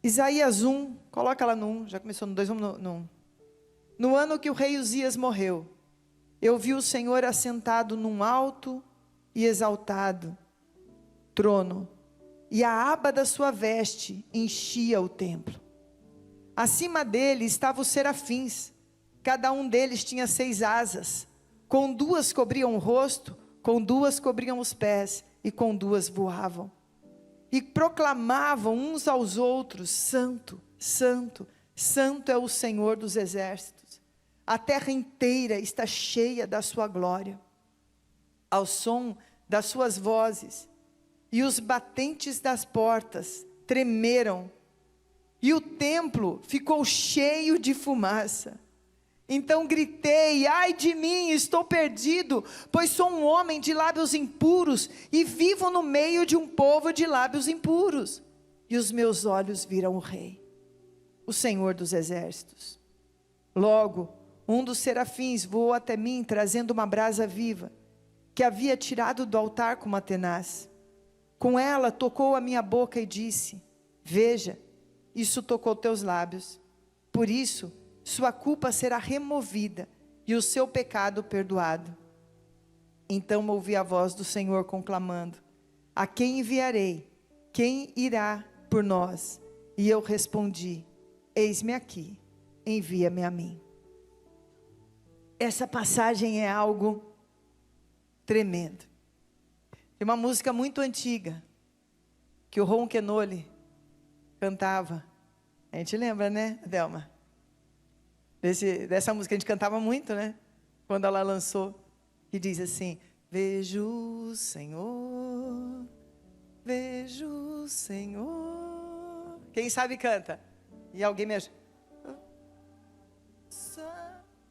Isaías 1, coloca lá no 1, já começou no 2, vamos no 1. No ano que o rei Uzias morreu, eu vi o Senhor assentado num alto e exaltado trono, e a aba da sua veste enchia o templo. Acima dele estavam os serafins, cada um deles tinha 6 asas, com 2 cobriam o rosto, com 2 cobriam os pés, e com 2 voavam. E proclamavam uns aos outros: Santo, Santo, Santo é o Senhor dos exércitos. A terra inteira está cheia da sua glória. Ao som das suas vozes, e os batentes das portas tremeram, e o templo ficou cheio de fumaça. Então gritei: ai de mim, estou perdido, pois sou um homem de lábios impuros, e vivo no meio de um povo de lábios impuros. E os meus olhos viram o Rei, o Senhor dos exércitos. Logo, um dos serafins voou até mim, trazendo uma brasa viva, que havia tirado do altar com uma tenaz. Com ela tocou a minha boca e disse: veja, isso tocou teus lábios. Por isso, sua culpa será removida e o seu pecado perdoado. Então ouvi a voz do Senhor conclamando: a quem enviarei? Quem irá por nós? E eu respondi: eis-me aqui, envia-me a mim. Essa passagem é algo tremendo. Tem uma música muito antiga que o Ron Kenoly cantava. A gente lembra, né, Adelma? Dessa música a gente cantava muito, né? Quando ela lançou. E diz assim: vejo o Senhor, vejo o Senhor. Quem sabe canta. E alguém me ajuda.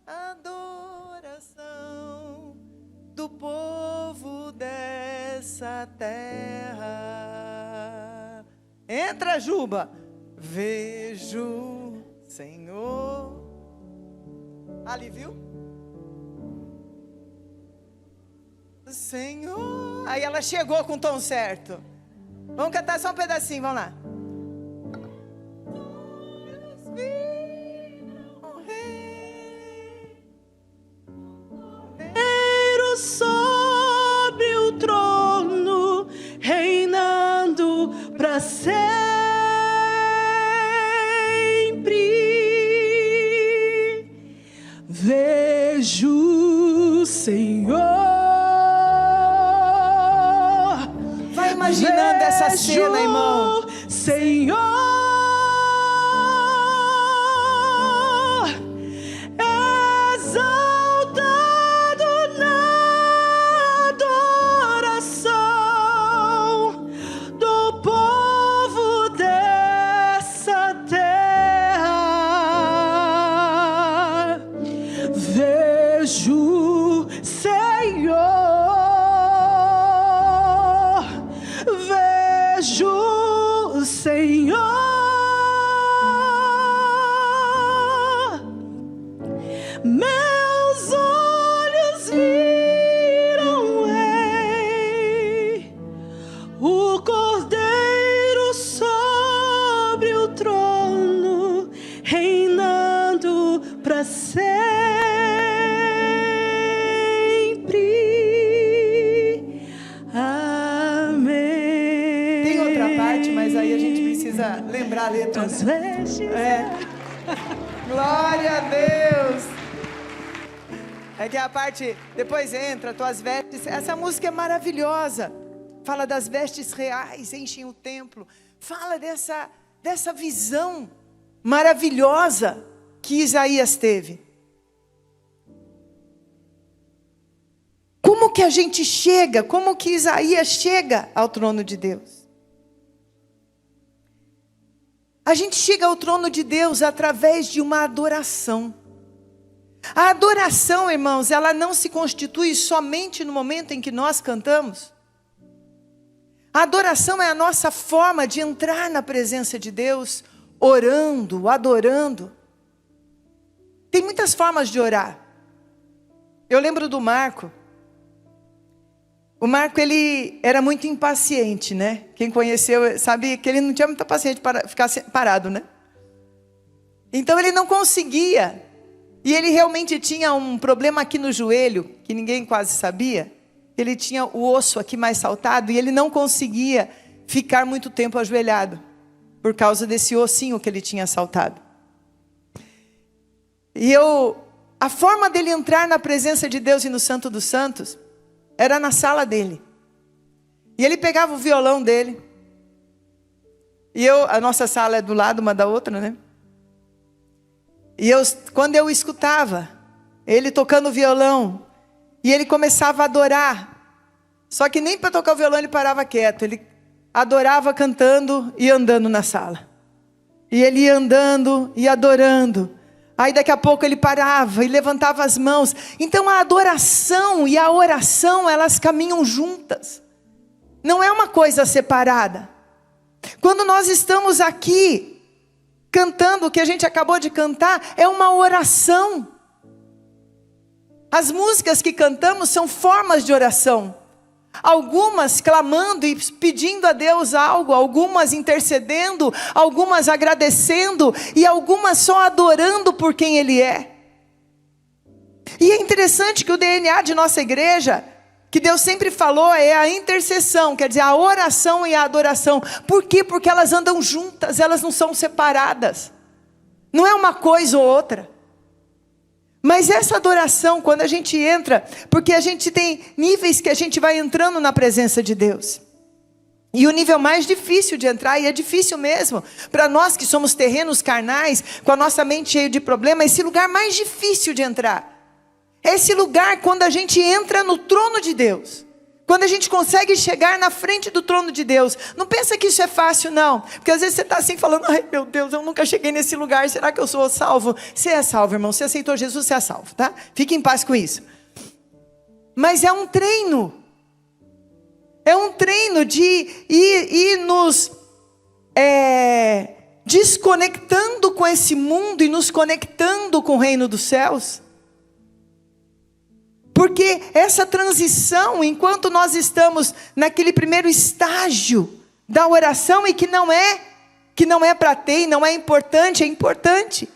Adoração do povo dessa terra. Entra, Juba. Vejo, Senhor. Ali, viu? Senhor. Aí ela chegou com o tom certo. Vamos cantar só um pedacinho, vamos lá. Sobre o trono, reinando para sempre. Vejo o Senhor. Vai imaginando essa cena, irmão. Senhor, exaltado na adoração do povo dessa terra. Vejo, Senhor, vejo, Senhor, meus olhos viram o Rei, o Cordeiro sobre o trono, reinando para sempre. Amém. Tem outra parte, mas aí a gente precisa lembrar a letra. As vestes. Glória a Deus. É que a parte, depois entra, tuas vestes. Essa música é maravilhosa. Fala das vestes reais, enchem o templo. Fala dessa visão maravilhosa que Isaías teve. Como que a gente chega, como que Isaías chega ao trono de Deus? A gente chega ao trono de Deus através de uma adoração. A adoração, irmãos, ela não se constitui somente no momento em que nós cantamos. A adoração é a nossa forma de entrar na presença de Deus, orando, adorando. Tem muitas formas de orar. Eu lembro do Marco. O Marco, ele era muito impaciente, né? Quem conheceu sabe que ele não tinha muita paciência para ficar parado, né? Então ele não conseguia. E ele realmente tinha um problema aqui no joelho, que ninguém quase sabia. Ele tinha o osso aqui mais saltado e ele não conseguia ficar muito tempo ajoelhado, por causa desse ossinho que ele tinha saltado. E a forma dele entrar na presença de Deus e no Santo dos Santos, era na sala dele. E ele pegava o violão dele. E a nossa sala é do lado uma da outra, né? E quando eu escutava ele tocando violão, e ele começava a adorar, só que nem para tocar o violão ele parava quieto, ele adorava cantando e andando na sala. E ele ia andando e adorando. Aí daqui a pouco ele parava e levantava as mãos. Então a adoração e a oração, elas caminham juntas. Não é uma coisa separada. Quando nós estamos aqui cantando o que a gente acabou de cantar, é uma oração. As músicas que cantamos são formas de oração. Algumas clamando e pedindo a Deus algo, algumas intercedendo, algumas agradecendo e algumas só adorando por quem Ele é. E é interessante que o DNA de nossa igreja, que Deus sempre falou, é a intercessão, quer dizer, a oração e a adoração. Por quê? Porque elas andam juntas, elas não são separadas. Não é uma coisa ou outra. Mas essa adoração, quando a gente entra, porque a gente tem níveis que a gente vai entrando na presença de Deus. E o nível mais difícil de entrar, e é difícil mesmo, para nós que somos terrenos carnais, com a nossa mente cheia de problemas, esse lugar mais difícil de entrar. É esse lugar quando a gente entra no trono de Deus. Quando a gente consegue chegar na frente do trono de Deus. Não pensa que isso é fácil, não. Porque às vezes você está assim falando, ai meu Deus, eu nunca cheguei nesse lugar, será que eu sou salvo? Você é salvo, irmão, você aceitou Jesus, você é salvo, tá? Fique em paz com isso. Mas é um treino. É um treino de ir nos desconectando com esse mundo e nos conectando com o reino dos céus. Porque essa transição, enquanto nós estamos naquele primeiro estágio da oração, e que não é para ter, e não é importante, é importante.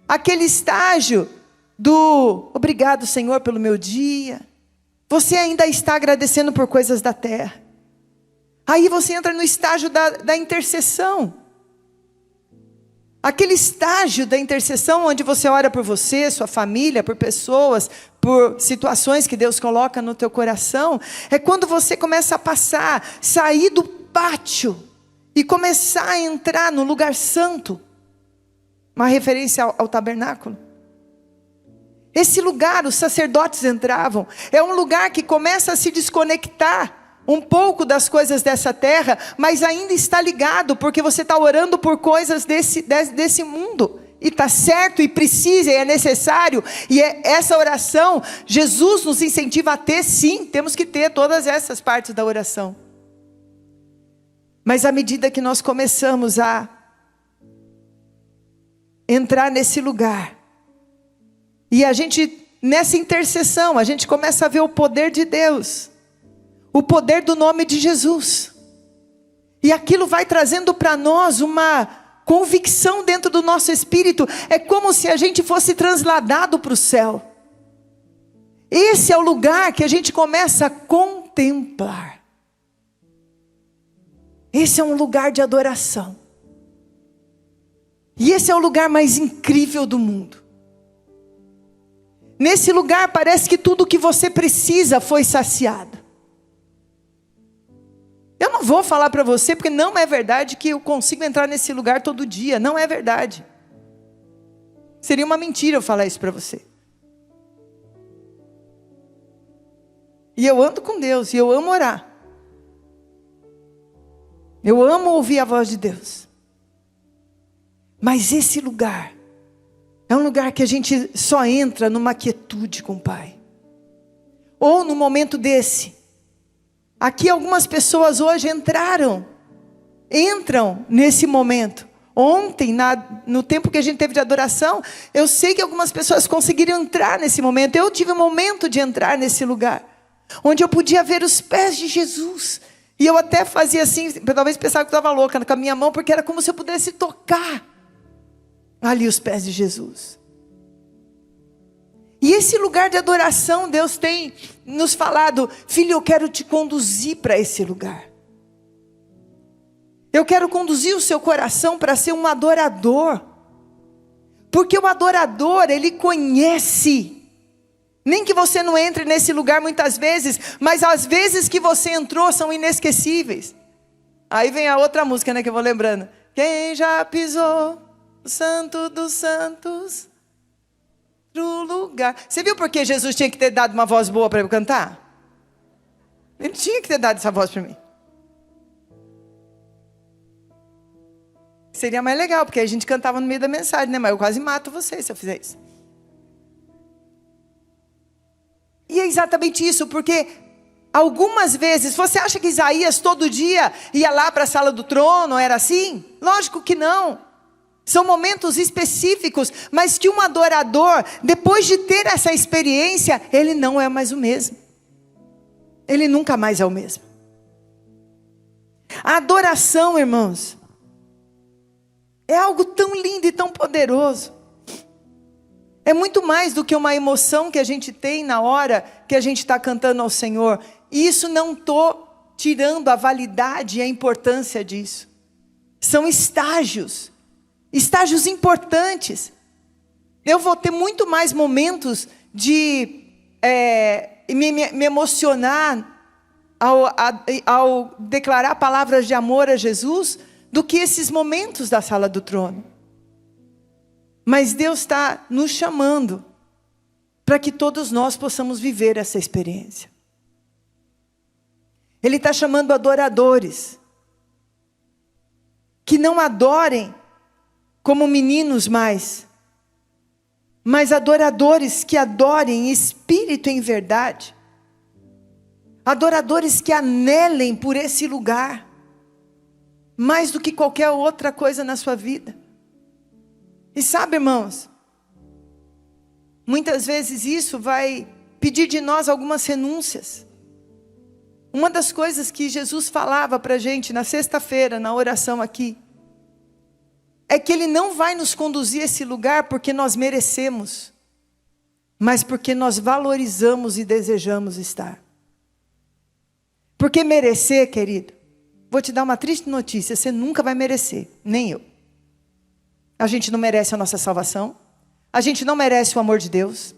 Aquele estágio do obrigado, Senhor, pelo meu dia. Você ainda está agradecendo por coisas da terra. Aí você entra no estágio da intercessão. Aquele estágio da intercessão onde você ora por você, sua família, por pessoas, por situações que Deus coloca no teu coração. É quando você começa a sair do pátio e começar a entrar no lugar santo. Uma referência ao tabernáculo. Esse lugar os sacerdotes entravam. É um lugar que começa a se desconectar um pouco das coisas dessa terra, mas ainda está ligado, porque você está orando por coisas desse mundo, e está certo, e precisa, e é necessário, e essa oração, Jesus nos incentiva a ter, sim, temos que ter todas essas partes da oração. Mas à medida que nós começamos a entrar nesse lugar, e a gente, nessa intercessão, a gente começa a ver o poder de Deus, o poder do nome de Jesus. E aquilo vai trazendo para nós uma convicção dentro do nosso espírito. É como se a gente fosse transladado para o céu. Esse é o lugar que a gente começa a contemplar. Esse é um lugar de adoração. E esse é o lugar mais incrível do mundo. Nesse lugar parece que tudo o que você precisa foi saciado. Eu não vou falar para você, porque não é verdade que eu consigo entrar nesse lugar todo dia. Não é verdade. Seria uma mentira eu falar isso para você. E eu ando com Deus, e eu amo orar. Eu amo ouvir a voz de Deus. Mas esse lugar é um lugar que a gente só entra numa quietude com o Pai. Ou no momento desse. Aqui algumas pessoas hoje entram nesse momento. Ontem, no tempo que a gente teve de adoração, eu sei que algumas pessoas conseguiram entrar nesse momento. Eu tive um momento de entrar nesse lugar. onde eu podia ver os pés de Jesus. E eu até fazia assim, talvez pensava que eu estava louca com a minha mão, porque era como se eu pudesse tocar ali os pés de Jesus. E esse lugar de adoração, Deus tem nos falado: filho, eu quero te conduzir para esse lugar. Eu quero conduzir o seu coração para ser um adorador. Porque o adorador, ele conhece. Nem que você não entre nesse lugar muitas vezes, mas as vezes que você entrou são inesquecíveis. Aí vem a outra música, né, que eu vou lembrando. Quem já pisou o Santo dos Santos pro lugar. Você viu por que Jesus tinha que ter dado uma voz boa para eu cantar? Ele tinha que ter dado essa voz para mim. Seria mais legal, porque a gente cantava no meio da mensagem, né? Mas eu quase mato você se eu fizer isso. E é exatamente isso, porque algumas vezes, você acha que Isaías todo dia ia lá para a sala do trono, era assim? Lógico que não. São momentos específicos, mas que um adorador, depois de ter essa experiência, ele não é mais o mesmo. Ele nunca mais é o mesmo. A adoração, irmãos, é algo tão lindo e tão poderoso. É muito mais do que uma emoção que a gente tem na hora que a gente está cantando ao Senhor. E isso não estou tirando a validade e a importância disso. São estágios. Estágios importantes. Eu vou ter muito mais momentos de me emocionar ao declarar palavras de amor a Jesus do que esses momentos da sala do trono. Mas Deus está nos chamando para que todos nós possamos viver essa experiência. Ele está chamando adoradores que não adorem como meninos mais, mas adoradores que adorem em espírito e em verdade. Adoradores que anelem por esse lugar, mais do que qualquer outra coisa na sua vida. E sabe, irmãos, muitas vezes isso vai pedir de nós algumas renúncias. Uma das coisas que Jesus falava para a gente na sexta-feira, na oração aqui, é que Ele não vai nos conduzir a esse lugar porque nós merecemos, mas porque nós valorizamos e desejamos estar. Porque merecer, querido, vou te dar uma triste notícia, você nunca vai merecer, nem eu. A gente não merece a nossa salvação. A gente não merece o amor de Deus.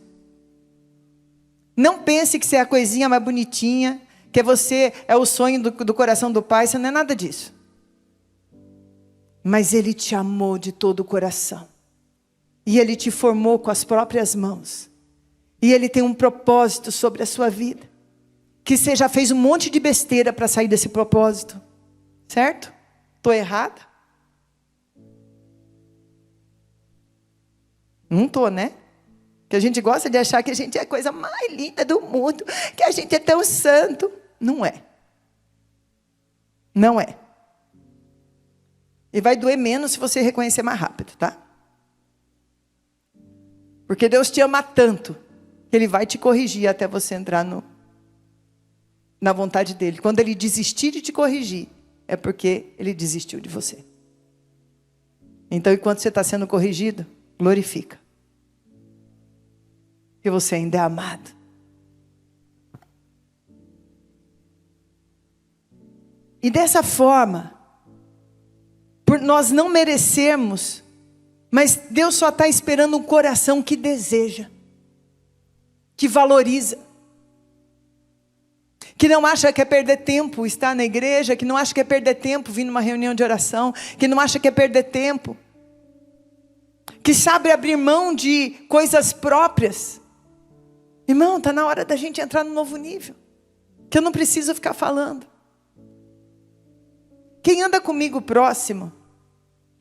Não pense que você é a coisinha mais bonitinha, que você é o sonho do coração do Pai. Você não é nada disso. Mas Ele te amou de todo o coração. E Ele te formou com as próprias mãos. E Ele tem um propósito sobre a sua vida. Que você já fez um monte de besteira para sair desse propósito. Certo? Estou errada? Não estou, né? Que a gente gosta de achar que a gente é a coisa mais linda do mundo, que a gente é tão santo. Não é. Não é. E vai doer menos se você reconhecer mais rápido, tá? Porque Deus te ama tanto, que Ele vai te corrigir até você entrar na vontade dEle. Quando Ele desistir de te corrigir, é porque Ele desistiu de você. Então, enquanto você está sendo corrigido, glorifica. Que você ainda é amado. E dessa forma, por nós não merecermos, mas Deus só está esperando um coração que deseja, que valoriza, que não acha que é perder tempo estar na igreja, que não acha que é perder tempo vir numa reunião de oração, que não acha que é perder tempo, que sabe abrir mão de coisas próprias. Irmão, está na hora da gente entrar no novo nível, que eu não preciso ficar falando. Quem anda comigo próximo,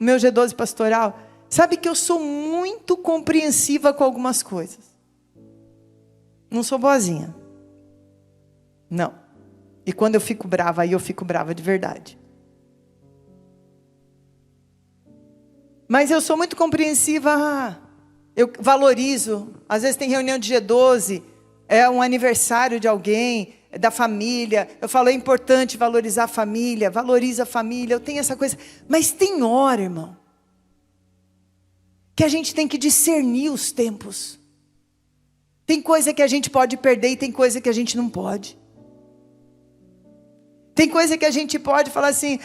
o meu G12 pastoral, sabe que eu sou muito compreensiva com algumas coisas. Não sou boazinha. Não. E quando eu fico brava, aí eu fico brava de verdade. Mas eu sou muito compreensiva. Eu valorizo. Às vezes tem reunião de G12, é um aniversário de alguém, da família, eu falo, é importante valorizar a família, valoriza a família, eu tenho essa coisa. Mas tem hora, irmão, que a gente tem que discernir os tempos. Tem coisa que a gente pode perder e tem coisa que a gente não pode. Tem coisa que a gente pode falar assim,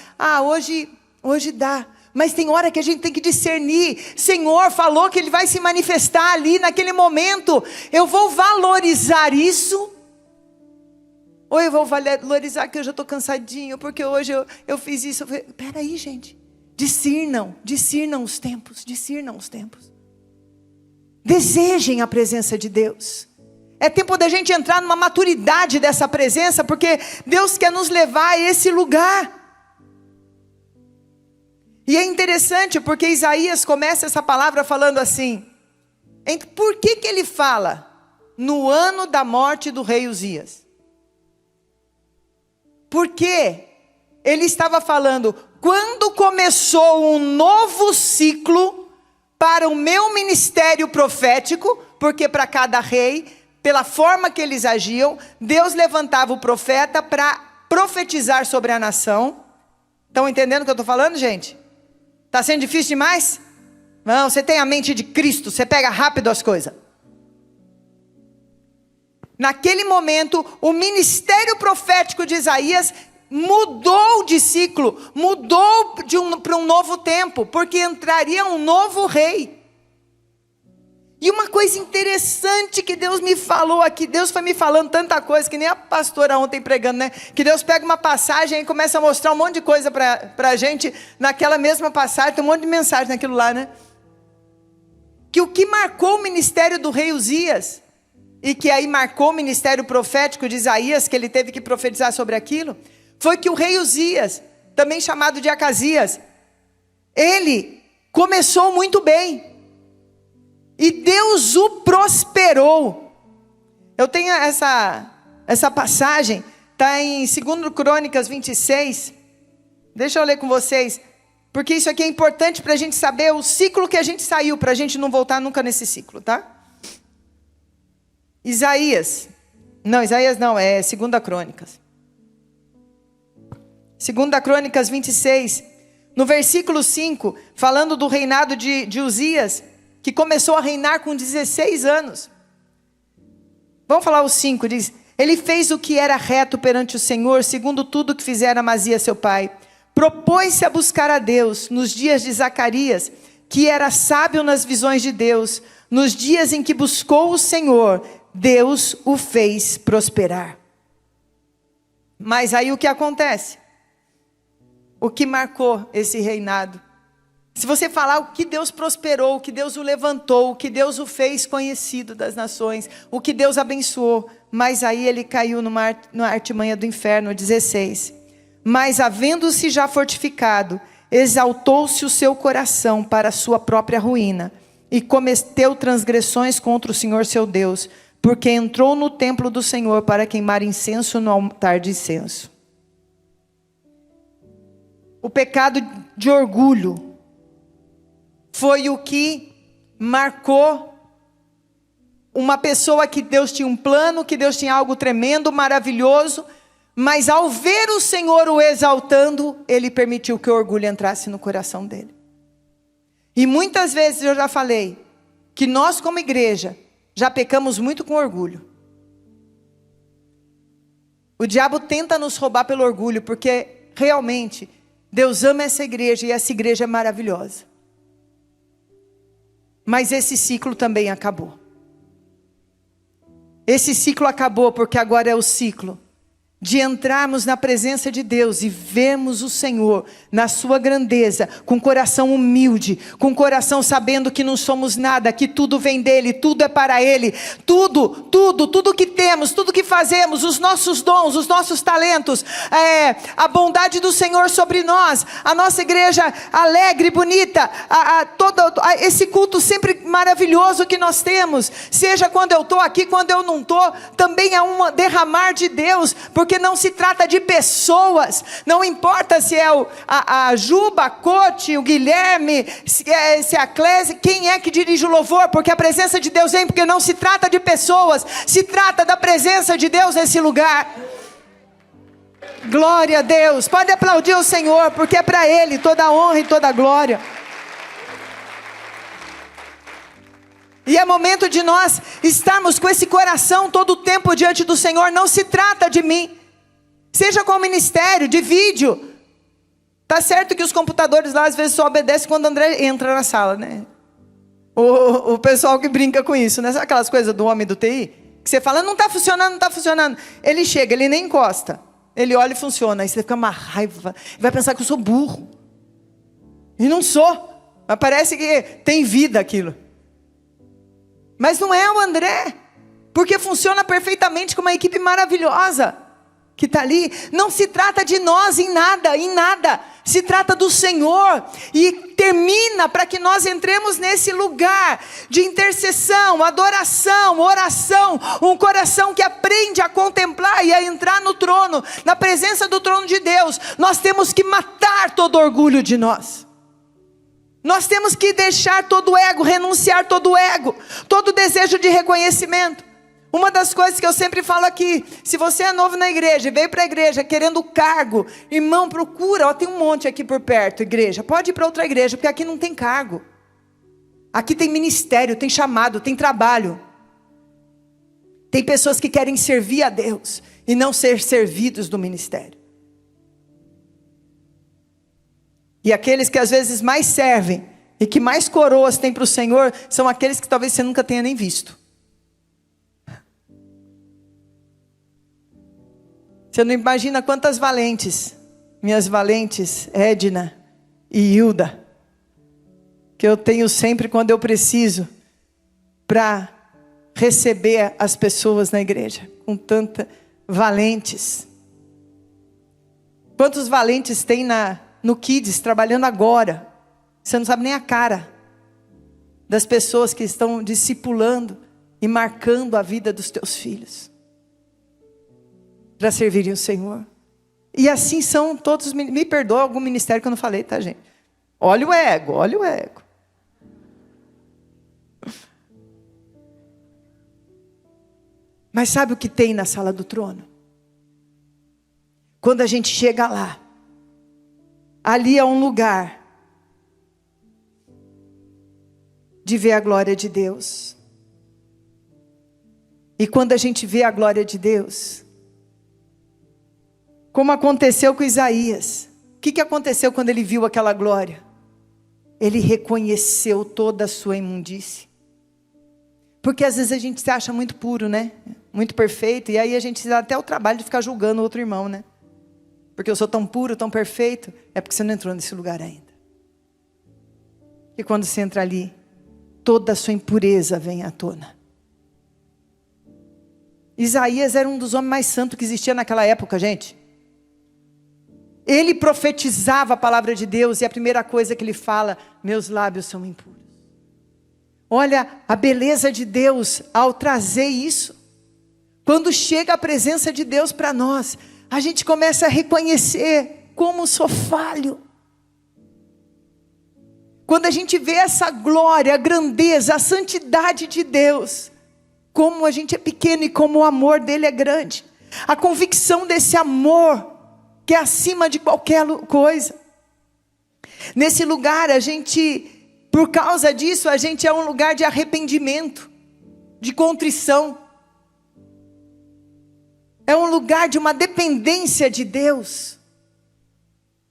hoje dá. Mas tem hora que a gente tem que discernir. Senhor falou que Ele vai se manifestar ali naquele momento. Eu vou valorizar isso? Ou eu vou valorizar que eu já estou cansadinho, porque hoje eu fiz isso. Espera aí, gente. Discernam os tempos, Desejem a presença de Deus. É tempo da gente entrar numa maturidade dessa presença, porque Deus quer nos levar a esse lugar. E é interessante porque Isaías começa essa palavra falando assim. Por que ele fala no ano da morte do rei Uzias? Porque ele estava falando, quando começou um novo ciclo para o meu ministério profético, porque para cada rei, pela forma que eles agiam, Deus levantava o profeta para profetizar sobre a nação. Estão entendendo o que eu estou falando, gente? Está sendo difícil demais? Não, você tem a mente de Cristo, você pega rápido as coisas. Naquele momento, o ministério profético de Isaías mudou de ciclo, mudou para um novo tempo, porque entraria um novo rei. E uma coisa interessante que Deus me falou aqui, Deus foi me falando tanta coisa, que nem a pastora ontem pregando, né? Que Deus pega uma passagem e começa a mostrar um monte de coisa para a gente, naquela mesma passagem, tem um monte de mensagem naquilo lá, né? Que o que marcou o ministério do rei Uzias, e que aí marcou o ministério profético de Isaías, que ele teve que profetizar sobre aquilo, foi que o rei Uzias, também chamado de Acasias, ele começou muito bem. E Deus o prosperou. Eu tenho essa passagem, está em 2 Crônicas 26. Deixa eu ler com vocês, porque isso aqui é importante para a gente saber o ciclo que a gente saiu, para a gente não voltar nunca nesse ciclo, tá? Isaías não, é 2 Crônicas. 2 Crônicas 26, no versículo 5, falando do reinado de Uzias, que começou a reinar com 16 anos. Vamos falar o 5, diz: ele fez o que era reto perante o Senhor, segundo tudo que fizera Amazias seu pai. Propôs-se a buscar a Deus nos dias de Zacarias, que era sábio nas visões de Deus. Nos dias em que buscou o Senhor, Deus o fez prosperar. Mas aí o que acontece? O que marcou esse reinado? Se você falar o que Deus prosperou, o que Deus o levantou, o que Deus o fez conhecido das nações, o que Deus abençoou, mas aí ele caiu na artimanha do inferno, 16. Mas havendo-se já fortificado, exaltou-se o seu coração para a sua própria ruína, e cometeu transgressões contra o Senhor seu Deus, porque entrou no templo do Senhor para queimar incenso no altar de incenso. O pecado de orgulho foi o que marcou uma pessoa que Deus tinha um plano, que Deus tinha algo tremendo, maravilhoso, mas ao ver o Senhor o exaltando, ele permitiu que o orgulho entrasse no coração dele. E muitas vezes eu já falei, que nós como igreja, já pecamos muito com orgulho. O diabo tenta nos roubar pelo orgulho, porque realmente Deus ama essa igreja e essa igreja é maravilhosa. Mas esse ciclo também acabou. Esse ciclo acabou porque agora é o ciclo de entrarmos na presença de Deus e vermos o Senhor na sua grandeza, com coração humilde, com coração sabendo que não somos nada, que tudo vem dele, tudo é para ele, tudo que temos, tudo que fazemos, os nossos dons, os nossos talentos, a bondade do Senhor sobre nós, a nossa igreja alegre, bonita, esse culto sempre maravilhoso que nós temos, seja quando eu estou aqui, quando eu não estou, também é um derramar de Deus, porque não se trata de pessoas, não importa se é a Juba, a Cote, o Guilherme, se é a Clésia, quem é que dirige o louvor, porque a presença de Deus vem, porque não se trata de pessoas, se trata da presença de Deus nesse lugar. Glória a Deus. Pode aplaudir o Senhor, porque é para Ele toda a honra e toda a glória. E é momento de nós estarmos com esse coração todo o tempo diante do Senhor. Não se trata de mim. Seja com o ministério, de vídeo. Tá certo que os computadores lá às vezes só obedecem quando o André entra na sala, né? O pessoal que brinca com isso, né? Sabe aquelas coisas do homem do TI? Que você fala, não está funcionando, não está funcionando. Ele chega, ele nem encosta. Ele olha e funciona. Aí você fica uma raiva. Vai pensar que eu sou burro. E não sou. Mas parece que tem vida aquilo. Mas não é o André. Porque funciona perfeitamente com uma equipe maravilhosa que está ali. Não se trata de nós em nada, em nada. Se trata do Senhor. E termina para que nós entremos nesse lugar de intercessão, adoração, oração. Um coração que aprende a contemplar e a entrar no trono, na presença do trono de Deus. Nós temos que matar todo orgulho de nós. Nós temos que deixar todo o ego, renunciar todo o ego, todo o desejo de reconhecimento. Uma das coisas que eu sempre falo aqui, se você é novo na igreja, veio para a igreja querendo cargo, irmão, procura, tem um monte aqui por perto, igreja, pode ir para outra igreja, porque aqui não tem cargo. Aqui tem ministério, tem chamado, tem trabalho. Tem pessoas que querem servir a Deus e não ser servidos do ministério. E aqueles que às vezes mais servem e que mais coroas tem para o Senhor, são aqueles que talvez você nunca tenha nem visto. Você não imagina quantas valentes, minhas valentes, Edna e Hilda, que eu tenho sempre quando eu preciso, para receber as pessoas na igreja, com tanta valentes. Quantos valentes tem no Kids, trabalhando agora, você não sabe nem a cara, das pessoas que estão discipulando e marcando a vida dos teus filhos. Para servirem o Senhor. E assim são todos. Me perdoa algum ministério que eu não falei, tá, gente? Olha o ego, olha o ego. Mas sabe o que tem na sala do trono? Quando a gente chega lá, ali é um lugar de ver a glória de Deus. E quando a gente vê a glória de Deus, como aconteceu com Isaías. O que aconteceu quando ele viu aquela glória? Ele reconheceu toda a sua imundície. Porque às vezes a gente se acha muito puro, né? Muito perfeito. E aí a gente dá até o trabalho de ficar julgando o outro irmão, né? Porque eu sou tão puro, tão perfeito. É porque você não entrou nesse lugar ainda. E quando você entra ali, toda a sua impureza vem à tona. Isaías era um dos homens mais santos que existia naquela época, gente. Ele profetizava a palavra de Deus e a primeira coisa que ele fala, meus lábios são impuros. Olha a beleza de Deus ao trazer isso. Quando chega a presença de Deus para nós, a gente começa a reconhecer como sou falho. Quando a gente vê essa glória, a grandeza, a santidade de Deus, como a gente é pequeno e como o amor dele é grande. A convicção desse amor que é acima de qualquer coisa. Nesse lugar a gente, por causa disso, a gente é um lugar de arrependimento, de contrição. É um lugar de uma dependência de Deus,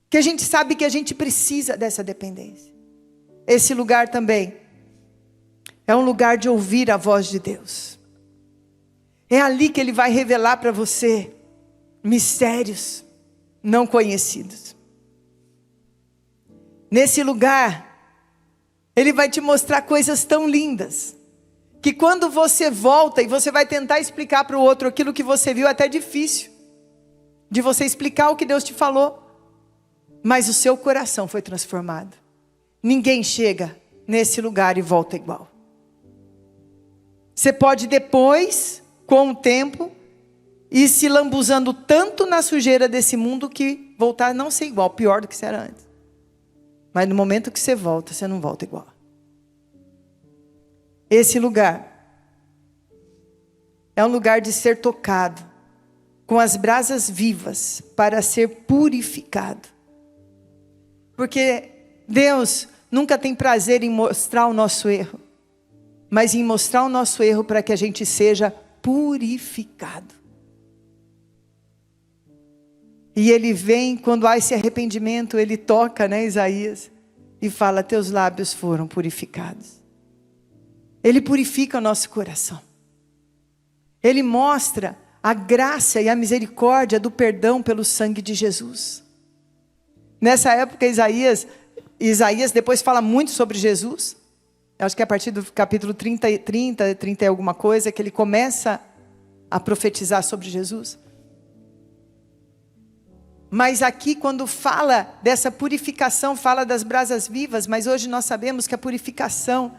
que a gente sabe que a gente precisa dessa dependência. Esse lugar também é um lugar de ouvir a voz de Deus. É ali que Ele vai revelar para você mistérios não conhecidos. Nesse lugar, Ele vai te mostrar coisas tão lindas, que quando você volta e você vai tentar explicar para o outro aquilo que você viu, é até difícil de você explicar o que Deus te falou, mas o seu coração foi transformado. Ninguém chega nesse lugar e volta igual. Você pode depois, com o tempo, ir se lambuzando tanto na sujeira desse mundo que voltar a não ser igual, pior do que você era antes. Mas no momento que você volta, você não volta igual. Esse lugar é um lugar de ser tocado, com as brasas vivas para ser purificado. Porque Deus nunca tem prazer em mostrar o nosso erro, mas em mostrar o nosso erro para que a gente seja purificado. E Ele vem, quando há esse arrependimento, Ele toca, né, Isaías, e fala: teus lábios foram purificados. Ele purifica o nosso coração. Ele mostra a graça e a misericórdia do perdão pelo sangue de Jesus. Nessa época, Isaías depois fala muito sobre Jesus. Eu acho que é a partir do capítulo 30 e alguma coisa, que ele começa a profetizar sobre Jesus. Mas aqui, quando fala dessa purificação, fala das brasas vivas, mas hoje nós sabemos que a purificação,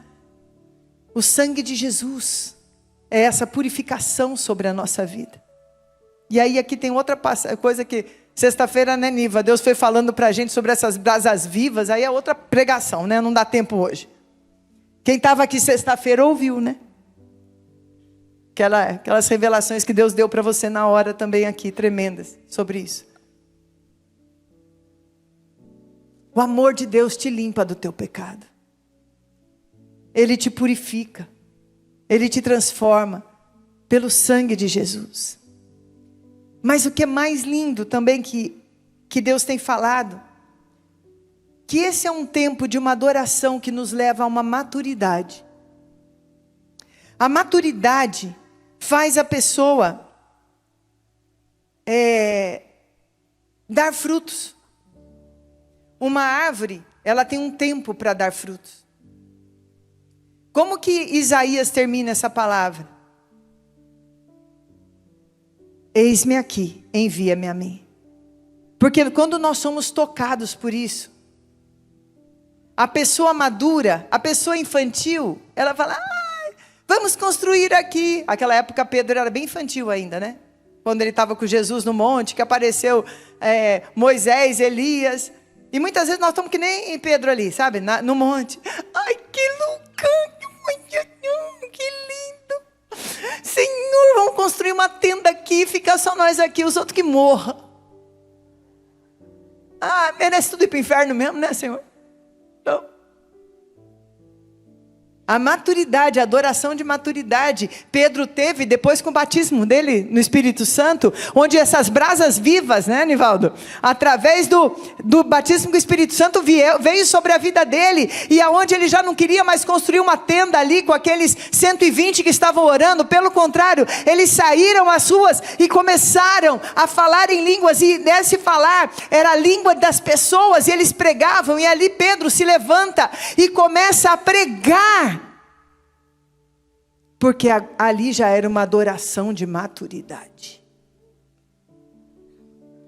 o sangue de Jesus, é essa purificação sobre a nossa vida. E aí aqui tem outra coisa que, sexta-feira, né, Niva, Deus foi falando para a gente sobre essas brasas vivas, aí é outra pregação, né, não dá tempo hoje. Quem estava aqui sexta-feira ouviu, né? Aquelas revelações que Deus deu para você na hora também aqui, tremendas, sobre isso. O amor de Deus te limpa do teu pecado. Ele te purifica. Ele te transforma pelo sangue de Jesus. Mas o que é mais lindo também que Deus tem falado, que esse é um tempo de uma adoração que nos leva a uma maturidade. A maturidade faz a pessoa dar frutos. Uma árvore, ela tem um tempo para dar frutos. Como que Isaías termina essa palavra? Eis-me aqui, envia-me a mim. Porque quando nós somos tocados por isso, a pessoa madura, a pessoa infantil, ela fala: vamos construir aqui. Aquela época Pedro era bem infantil ainda, né? Quando ele estava com Jesus no monte, que apareceu Moisés, Elias. E muitas vezes nós estamos que nem Pedro ali, sabe? No monte. Ai, que lugar, que lindo. Senhor, vamos construir uma tenda aqui, ficar só nós aqui, os outros que morram. Merece tudo ir para o inferno mesmo, né, Senhor? Então, a maturidade, a adoração de maturidade, Pedro teve depois com o batismo dele no Espírito Santo, onde essas brasas vivas, né, Nivaldo? Através do batismo com o Espírito Santo veio sobre a vida dele, e aonde ele já não queria mais construir uma tenda ali com aqueles 120 que estavam orando, pelo contrário, eles saíram às ruas e começaram a falar em línguas, e nesse falar era a língua das pessoas, e eles pregavam, e ali Pedro se levanta e começa a pregar. Porque ali já era uma adoração de maturidade.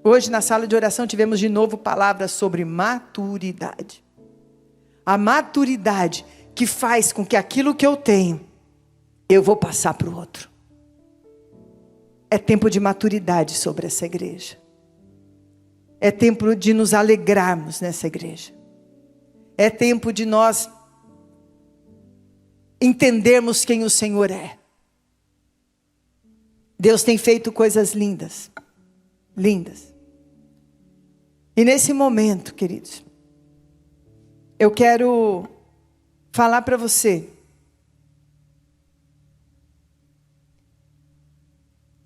Hoje na sala de oração tivemos de novo palavras sobre maturidade. A maturidade que faz com que aquilo que eu tenho, eu vou passar para o outro. É tempo de maturidade sobre essa igreja. É tempo de nos alegrarmos nessa igreja. É tempo de nós entendermos quem o Senhor é. Deus tem feito coisas lindas, lindas. E nesse momento, queridos, eu quero falar para você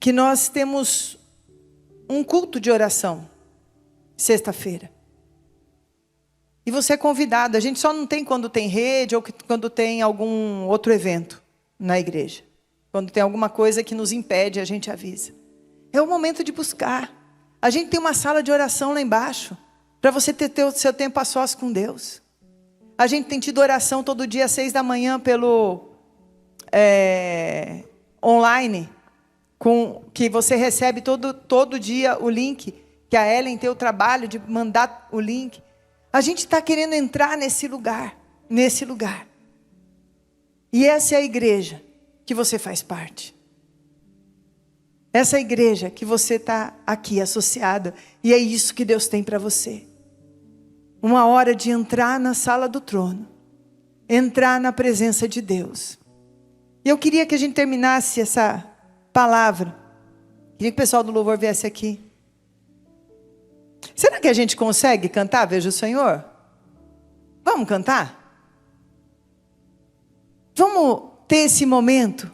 que nós temos um culto de oração, sexta-feira. E você é convidado. A gente só não tem quando tem rede ou quando tem algum outro evento na igreja. Quando tem alguma coisa que nos impede, a gente avisa. É o momento de buscar. A gente tem uma sala de oração lá embaixo, para você ter o seu tempo a sós com Deus. A gente tem tido oração todo dia às 6 da manhã pelo online, que você recebe todo dia o link, que a Ellen tem o trabalho de mandar o link. A gente está querendo entrar nesse lugar. E essa é a igreja que você faz parte. Essa igreja que você está aqui associado. E é isso que Deus tem para você. Uma hora de entrar na sala do trono. Entrar na presença de Deus. E eu queria que a gente terminasse essa palavra Queria que o pessoal do louvor viesse aqui. Será que a gente consegue cantar Veja o Senhor? Vamos cantar? Vamos ter esse momento?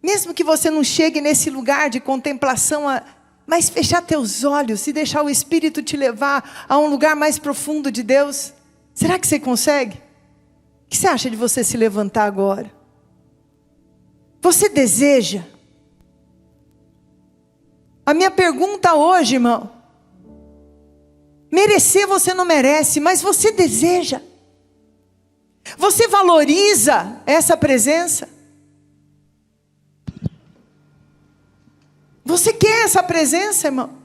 Mesmo que você não chegue nesse lugar de contemplação, mas fechar teus olhos e deixar o Espírito te levar a um lugar mais profundo de Deus. Será que você consegue? O que você acha de você se levantar agora? Você deseja? A minha pergunta hoje, irmão, merecer você não merece, mas você deseja? Você valoriza essa presença? Você quer essa presença, irmão?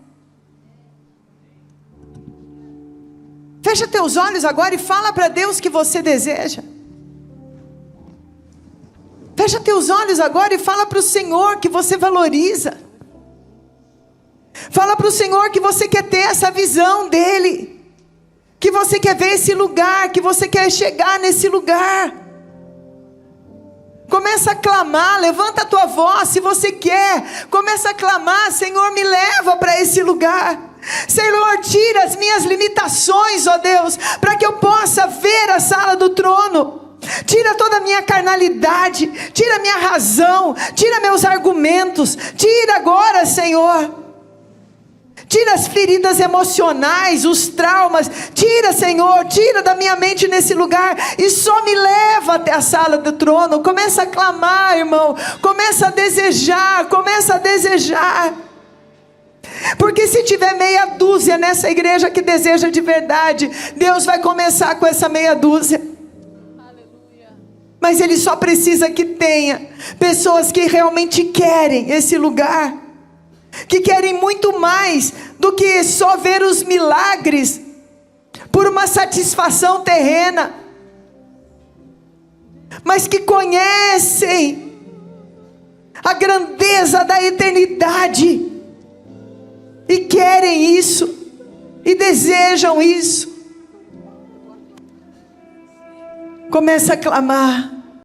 Fecha teus olhos agora e fala para Deus que você deseja. Fecha teus olhos agora e fala para o Senhor que você valoriza. Fala para o Senhor que você quer ter essa visão dEle. Que você quer ver esse lugar, que você quer chegar nesse lugar. Começa a clamar, levanta a tua voz se você quer. Começa a clamar, Senhor, me leva para esse lugar. Senhor, tira as minhas limitações, ó Deus, para que eu possa ver a sala do trono. Tira toda a minha carnalidade, tira a minha razão, tira meus argumentos, tira agora, Senhor. Tira as feridas emocionais, os traumas, tira, Senhor, tira da minha mente nesse lugar e só me leva até a sala do trono. Começa a clamar, irmão, começa a desejar, porque se tiver meia dúzia nessa igreja que deseja de verdade, Deus vai começar com essa meia dúzia. Mas Ele só precisa que tenha pessoas que realmente querem esse lugar, que querem muito mais do que só ver os milagres por uma satisfação terrena, mas que conhecem a grandeza da eternidade e querem isso e desejam isso. Começa a clamar.